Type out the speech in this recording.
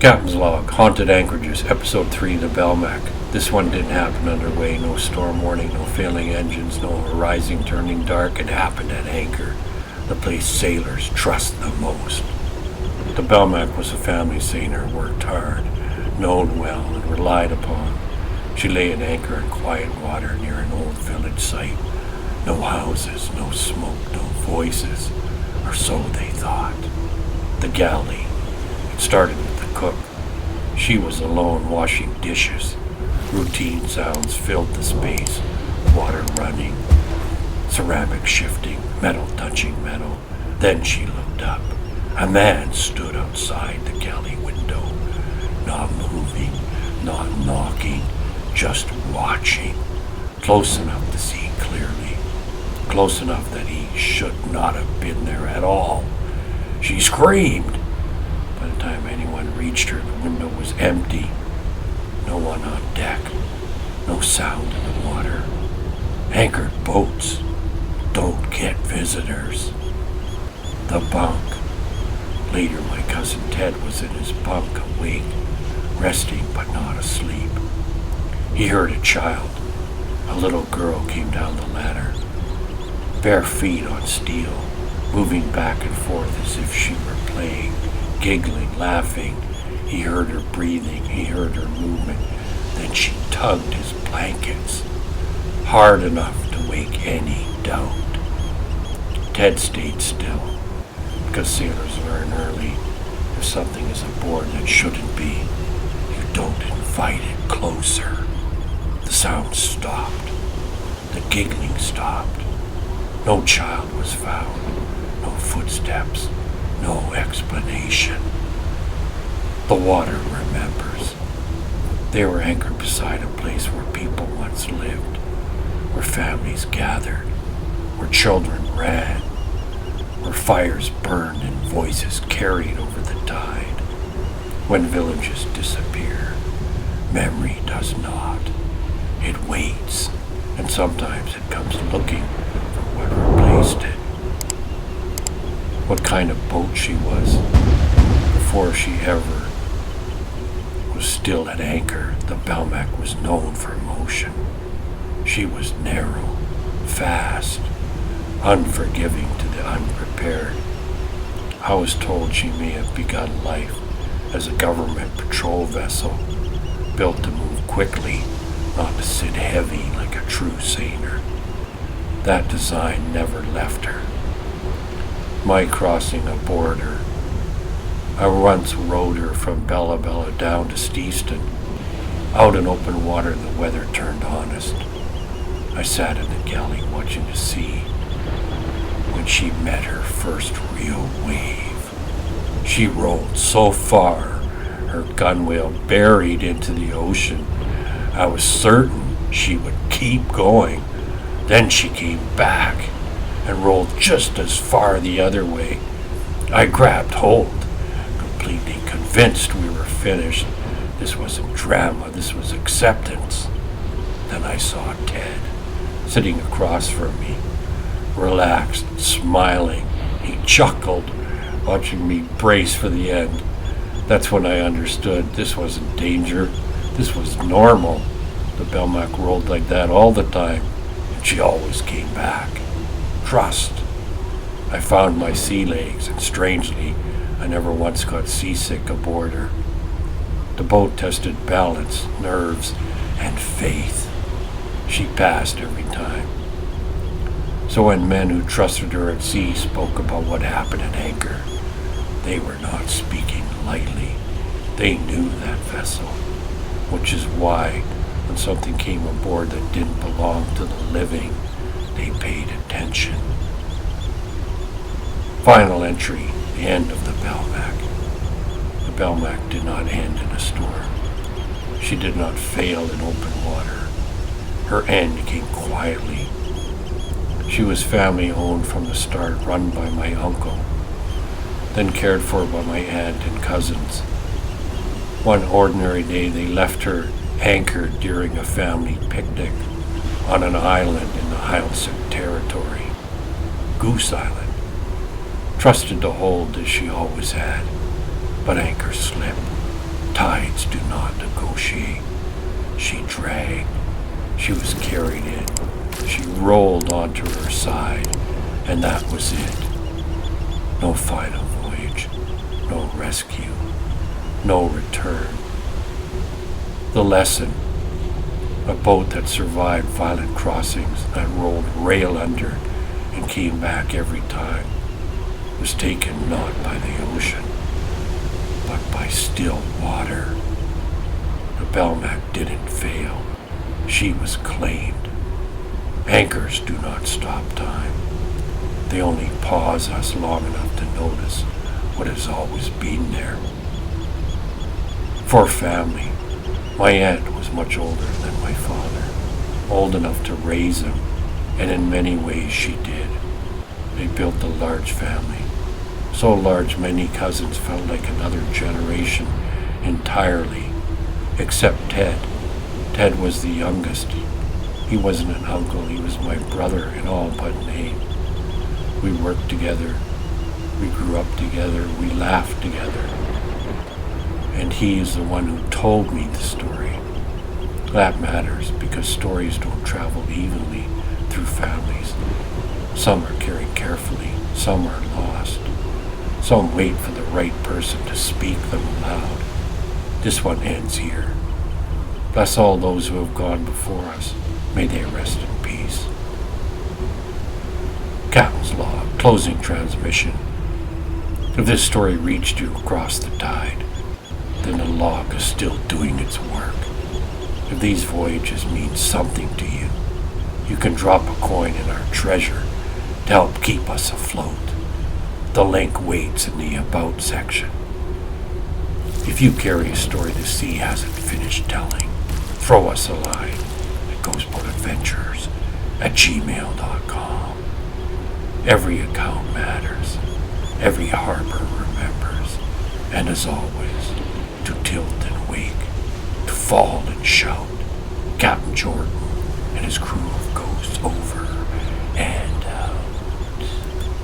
Captain's Log, Haunted Anchorages, Episode 3, the Belmac. This one didn't happen underway, no storm warning, no failing engines, no horizon turning dark. It happened at anchor, the place sailors trust the most. The Belmac was a family sailor, worked hard, known well, and relied upon. She lay at anchor in quiet water near an old village site. No houses, no smoke, no voices, or so they thought. The Galley. It started with the cook. She was alone washing dishes. Routine sounds filled the space. Water running, ceramic shifting, metal touching metal. Then she looked up. A man stood outside the galley window, not moving, not knocking, just watching. Close enough to see clearly. Close enough that he should not have been there at all. She screamed. By the time anyone reached her, the window was empty. No one on deck. No sound in the water. Anchored boats don't get visitors. The bunk. Later, my cousin Ted was in his bunk, awake, resting but not asleep. He heard a child. A little girl came down the ladder, bare feet on steel, moving back and forth as if she were playing, giggling, laughing. He heard her breathing, he heard her movement. Then she tugged his blankets, hard enough to wake any doubt. Ted stayed still, because sailors learn early, if something is aboard that shouldn't be, you don't invite it closer. The sound stopped. The giggling stopped. No child was found. No footsteps. No explanation. The water remembers. They were anchored beside a place where people once lived, where families gathered, where children ran, where fires burned and voices carried over the tide. When villages disappear, memory does not. It waits, and sometimes it comes looking for what replaced it. What kind of boat she was, before she ever was still at anchor, the Belmac was known for motion. She was narrow, fast, unforgiving to the unprepared. I was told she may have begun life as a government patrol vessel, built to move quickly, not to sit heavy like a true sailor. That design never left her. My crossing aboard her. I once rowed her from Bella Bella down to Steveston. Out in open water, the weather turned honest. I sat in the galley watching the sea when she met her first real wave. She rolled so far, her gunwale buried into the ocean. I was certain she would keep going. Then she came back and rolled just as far the other way. I grabbed hold, completely convinced we were finished. This wasn't drama, this was acceptance. Then I saw Ted, sitting across from me, relaxed, smiling. He chuckled, watching me brace for the end. That's when I understood this wasn't danger, this was normal. The Belmac rolled like that all the time, and she always came back. Trust. I found my sea legs, and strangely, I never once got seasick aboard her. The boat tested balance, nerves, and faith. She passed every time. So when men who trusted her at sea spoke about what happened at anchor, they were not speaking lightly. They knew that vessel, which is why when something came aboard that didn't belong to the living, they paid attention. Final entry, the end of the Belmac. The Belmac did not end in a storm. She did not fail in open water. Her end came quietly. She was family owned from the start, run by my uncle, then cared for by my aunt and cousins. One ordinary day they left her anchored during a family picnic on an island in the Heiltsuk territory, Goose Island. Trusted to hold as she always had, but anchor slipped. not negotiate. She dragged. She was carried in. She rolled onto her side, and that was it. No final voyage, no rescue, no return. The lesson: a boat that survived violent crossings, that rolled rail under and came back every time, was taken not by the ocean, but by still water. The Belmac didn't fail. She was claimed. Anchors do not stop time. They only pause us long enough to notice what has always been there. For family, my aunt was much older than my father, old enough to raise him, and in many ways she did. They built a large family, so large many cousins felt like another generation entirely, except Ted. Ted was the youngest. He wasn't an uncle, he was my brother in all but name. We worked together, we grew up together, we laughed together. And he is the one who told me the story. That matters because stories don't travel evenly through families. Some are carried carefully, some are lost. Some wait for the right person to speak them aloud. This one ends here. Bless all those who have gone before us. May they rest in peace. Captain's log, closing transmission. If this story reached you across the tide, then the log is still doing its work. If these voyages mean something to you, you can drop a coin in our treasure to help keep us afloat. The link waits in the About section. If you carry a story the sea hasn't finished telling, throw us a line at ghostboatadventures@gmail.com. Every account matters. Every harbor remembers. And as always, to tilt and wake, to fall and shout, Captain Jordan and his crew of Goose over.